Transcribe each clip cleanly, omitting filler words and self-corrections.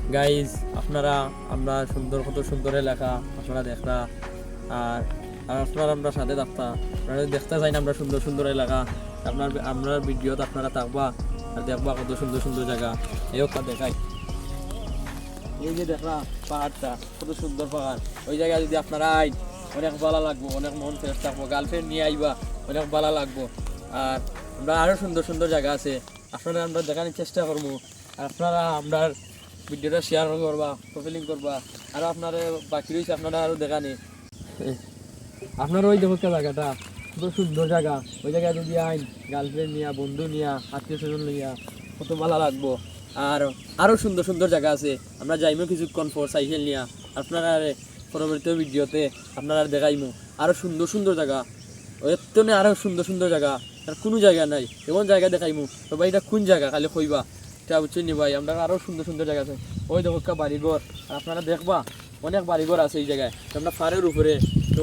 Guys আপনারা আমরা সুন্দর কত সুন্দর এলাকা আপনারা দেখরা আর আর আপনারা আমরা সাথে থাকতাম আপনারা দেখতে চাই না আমরা সুন্দর সুন্দর এলাকা আমরা ভিডিওতে আপনারা থাকবা আর দেখবা কত সুন্দর সুন্দর জায়গা এই ওটা দেখাই এই যে দেখরা পাহাড়টা কত সুন্দর পাহাড় ওই জায়গায় যদি আপনারা আইন অনেক ভালো লাগবো অনেক মন ফ্রেশ থাকবো গার্লফ্রেন্ড নিয়ে আইবা অনেক ভালো লাগবো আর আমরা আরও সুন্দর সুন্দর জায়গা আছে আপনারা আমরা দেখানোর চেষ্টা করবো আর আপনারা আমরা ভিডিওটা শেয়ার করবা প্রোফাইলিং করবা আর আপনারা বাকি রয়েছে আপনারা আরও দেখানি আপনারা ওই দেখো জায়গাটা কত সুন্দর জায়গা ওই জায়গায় যদি আইন গার্লফ্রেন্ড নিয়া বন্ধু নিয়া আত্মীয় স্বজন নিয়া কত ভালো লাগবো আর আরও সুন্দর সুন্দর জায়গা আছে আমরা যাইমো কিছুক্ষণ পর সাইকেল নিয়া আপনারা পরবর্তী ভিডিওতে আপনারা দেখাইমো আরও সুন্দর সুন্দর জায়গা এর আরও সুন্দর সুন্দর জায়গা আর কোনো জায়গা নাই এমন জায়গা দেখাইমু তো ভাই এটা কোন জায়গা খালি কইবা এটা বুঝছেন নি ভাই আমরা আরও সুন্দর সুন্দর জায়গা আছে ওই দেখো বাড়িঘর আর আপনারা দেখবা অনেক বাড়িঘর আছে এই জায়গায় আমরা ফারের উপরে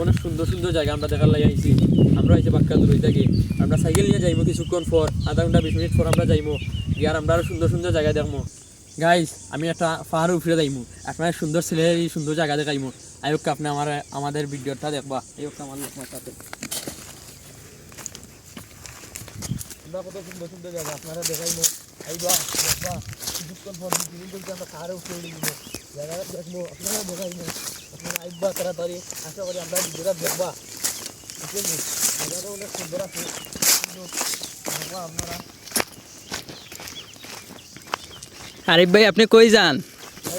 অনেক সুন্দর সুন্দর জায়গা আমরা দেখার লাগে আইছি আমরা হয়েছে বাক্কা দূর থাকি আমরা সাইকেল নিয়ে যাইমো কিছুক্ষণ পর আধা ঘন্টা 20 মিনিট পর আমরা যাইমো গিয়ে আর আমরা আরও সুন্দর সুন্দর জায়গা দেখবো গাইজ আমি একটা পাহাড়ের উপরে যাইমো আপনার সুন্দর ছেলের সুন্দর জায়গা দেখাইমো আয়োগকে আপনি আমাদের ভিডিওটা দেখবা আয়োগকে আমার সাথে আমরা কত সুন্দর সুন্দর জায়গা আপনারা দেখাইমো আইবা দেখবা কিছুক্ষণ পর আমরা পাহাড়ের উপরে উঠবো জায়গাটা দেখবো আপনারা দেখাইমো আপনারা আইবা তাড়াতাড়ি আশা করি আমরা ভিডিওটা দেখবা বুঝলেন জায়গাটা অনেক সুন্দর আছে দেখবা আপনারা আরিফ ভাই আপনি কই যান?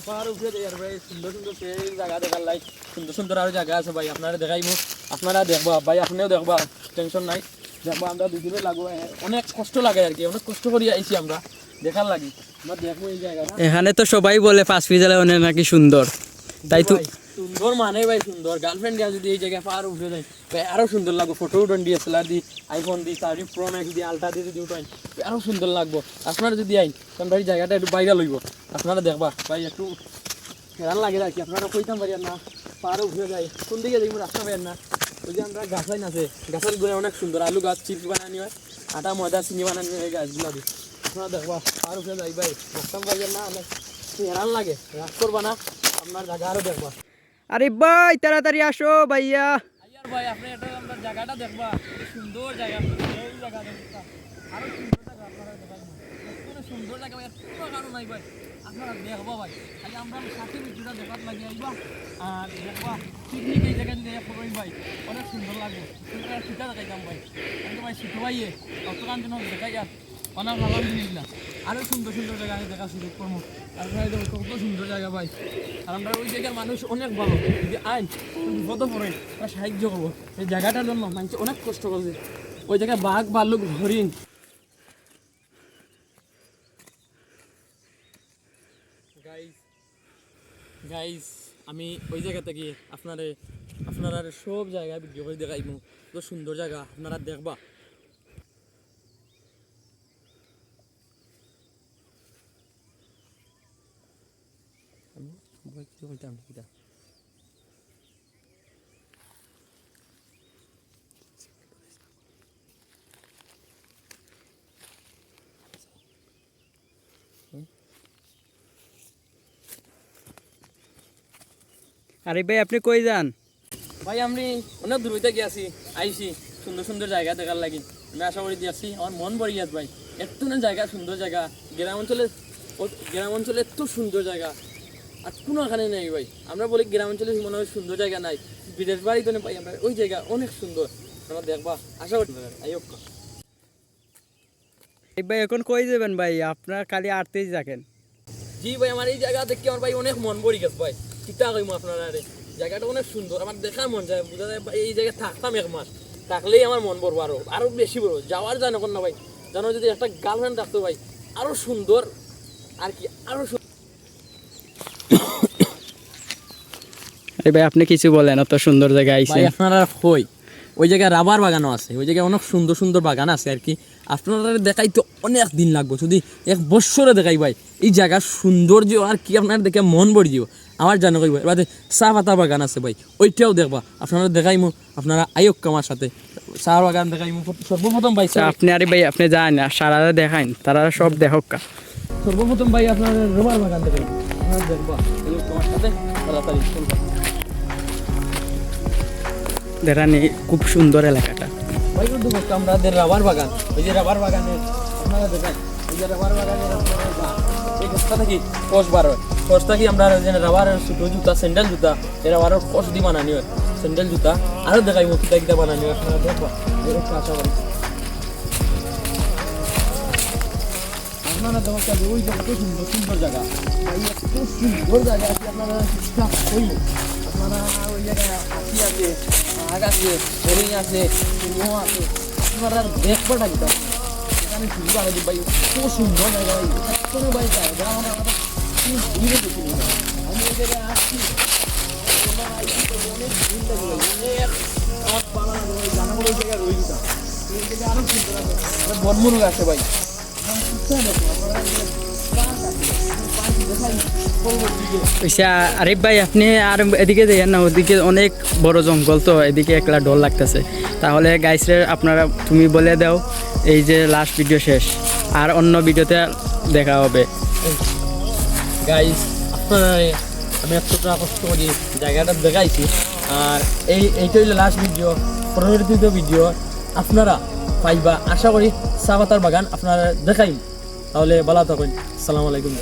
পাহাড় উঠে যাই আর ভাই সুন্দর সুন্দর জায়গা দেখার লাই সুন্দর সুন্দর আরো জায়গা আছে ভাই আপনারা দেখাইবো আপনারা দেখবা ভাই আপনিও দেখবা টেনশন নাই দেখবা আমরা দুদিনে লাগবো অনেক কষ্ট লাগে আর কি অনেক কষ্ট করে আইছি আমরা দেখার লাগি আমরা দেখবো এই জায়গাটা এখানে তো সবাই বলে পাঁচপিজালে অনেক নাকি সুন্দর তাই তো সুন্দর মানে ভাই সুন্দর গার্লফ্রেন্ড দিয়া যদি এই জায়গায় পাহাড় উঠে যায় ভাই আরো সুন্দর লাগবো ফটো উঠান ডিএসএলআর দি আইফোন দি 30 প্রো ম্যাক্স দি আলট্রা দি যদি উঠান আরো সুন্দর লাগবো আপনারা যদি আইন আমরা এই জায়গাটা একটু বাইরে লইব আপনারা দেখবা ভাই একটু হেরান লাগে আর কি আপনারা কইতাম পারি না পাহাড়ে উঠে যায় কোন দিকে যাইব রাস্তা পাই না ওই যে আমরা গাছাইন আছে গাছের গুলো অনেক সুন্দর আলু গাছ চিপস বানানি হয় আটা ময়দা চিনি বানানি হয় গাছগুলো দিয়ে আপনারা দেখবা পাহাড় উঠে যাই ভাই রাস্তা পাই না অনেক হেরান লাগে রাগ করবা না আপনার জায়গা আরো দেখবা আরিফ ভাই তাড়াতাড়ি আসো ভাইয়া আইয়ার ভাই আপনি এটা আমরা জায়গাটা দেখবা সুন্দর জায়গা এই জায়গা দেখবা আরো সুন্দর জায়গা আপনারা দেখাবেন এত সুন্দর জায়গা ভাই এত কারণ নাই ভাই আপনারা দেখবা ভাই খালি আমরা সাথে ভিডিওটা দেখার লাগে আইবা আর দেখবা পিকনিক এই জায়গা নিয়ে করবেন ভাই অনেক সুন্দর লাগবে সুন্দর শিখা দেখাইতাম ভাই কিন্তু ভাই শিখো ভাইয়ে অতকান জন্য দেখাই আর অনেক আলহামদুলিল্লাহ আরো সুন্দর সুন্দর জায়গা আমি দেখা শুরু করবো আর ভাই দেখো কত সুন্দর জায়গা ভাই আর আমরা ওই জায়গার মানুষ অনেক ভালো যদি আইন বিপদ পড়ে তারা সাহায্য করবো এই জায়গাটার জন্য মানুষ অনেক কষ্ট করছে ওই জায়গায় বাঘ ভাল্লুক হরিণ গাইস আমি ওই জায়গা থেকে আপনারা সব জায়গায় ভিডিও করে দেখাইবো কত সুন্দর জায়গা আপনারা দেখবা আরিফ ভাই আপনি কই যান? ভাই আমি অনেক দূর হইতে গিয়েছি আইছি সুন্দর সুন্দর জায়গা দেখার লাগি আমি আশা করি দিয়েছি আমার মন ভরে গিয়েছে ভাই এত না জায়গা সুন্দর জায়গা গ্রাম অঞ্চলে এত সুন্দর জায়গা আর কোনো এখানে নেই ভাই আমরা বলি গ্রাম অঞ্চলে মনে হয় সুন্দর জায়গা নাই বিদেশ বাড়িতে পাই আমরা ওই জায়গা অনেক সুন্দর আমরা দেখবা আশা করি আইয়ক আরিফ ভাই এখন কই যাবেন ভাই? আপনার খালি আড়তেই থাকেন। জি ভাই আমার এই জায়গা দেখে আমার ভাই অনেক মন ভরে গেছে ভাই কিতা কইমু আপনারা জায়গাটা অনেক সুন্দর আমার দেখার মন যায় বুঝা যায় এই জায়গায় থাকতাম এক মাস থাকলেই আমার মন ভরবো আরো বেশি ভরবো যাওয়ার যায় না না ভাই জানো যদি একটা গার্লফ্রেন্ড থাকতো ভাই আরো সুন্দর আর কি আরো আরে ভাই আপনি কিছু বলেন অত সুন্দর জায়গায় আইছেন ভাই আপনারা কই ওই জায়গায় রাবার বাগানও আছে ওই জায়গায় অনেক সুন্দর সুন্দর বাগান আছে আর কি আপনারা দেখাই তো অনেক দিন লাগবে যদি এক বছরে দেখাই ভাই এই জায়গার সৌন্দর্য আর কি আপনার দেখে মন ভরে দিব আমার জানো কইব এবার চা পাতা বাগান আছে ভাই ওইটাও দেখবা আপনারা দেখাইমু আপনারা আয়োক আমার সাথে চা বাগান দেখাইমু সর্বপ্রথম ভাই আপনি আরে ভাই আপনি যান না সারা দেখাইন তারা সব দেখক সর্বপ্রথম ভাই আপনারা রবার বাগান দেখাইমু আপনারা দেখবা এই তোমার সাথে তাড়াতাড়ি চলবা। দেখানি খুব সুন্দর এলাকাটা। ভাই কিন্তু আমাদের রাবার বাগান, ওই যে রাবার বাগানের আপনারা দেখেন, এই যে রাবার বাগানের আপনারা এই গাছটা থেকে কষ বার হয়, কষটা কি আমরা যে রাবারের ছোটো জুতা স্যান্ডেল জুতা এই রাবারের কষ দিয়ে বানানি হয় স্যান্ডেল জুতা। আরও দেখাই মুখিটা কিটা বানানি হয় আপনারা দেখবা এরকম আশাবাদী। আপনারা দেখো ওই যে কত সুন্দর সুন্দর জায়গা, ভাই এত সুন্দর জায়গা আছে আপনারা বিশ্বাস করি। আপনারা ওই জায়গায় হাতি আছে, বাঘ আছে, হরিণ আছে, সিংহ আছে, আপনারা দেখবাটা কিটা এখানে শুধু আগে ভাই এত সুন্দর জায়গা, ভাই এত ভাই জায়গা মানে আমাদের ঘুরে দেখি আমি ওই জায়গায় আসছি অনেক ভিড় লাগে ভাই, অনেক পালা লাগে ভাই, জানাগুলো ওই জায়গায় রয়ে যেতাম ওই জায়গায় আরও সুন্দর আছে, বনমুরগ আছে ভাই। আরিফ ভাই আপনি আর এদিকে দেখেন না, ওদিকে অনেক বড় জঙ্গল, তো এদিকে একলা ডর লাগতেছে। তাহলে গাইসরে আপনারা তুমি বলে দাও এই যে লাস্ট ভিডিও শেষ, আর অন্য ভিডিওতে দেখা হবে। গাইস আপনারা আমি এতটা কষ্ট করি জায়গাটা দেখাইছি, আর এইটা হইলো লাস্ট ভিডিও। পরবর্তী ভিডিও আপনারা পাইবা আশা করি চা পাতার বাগান আপনারা দেখাই। তাহলে ভালো থাকুন, আসসালামু আলাইকুম।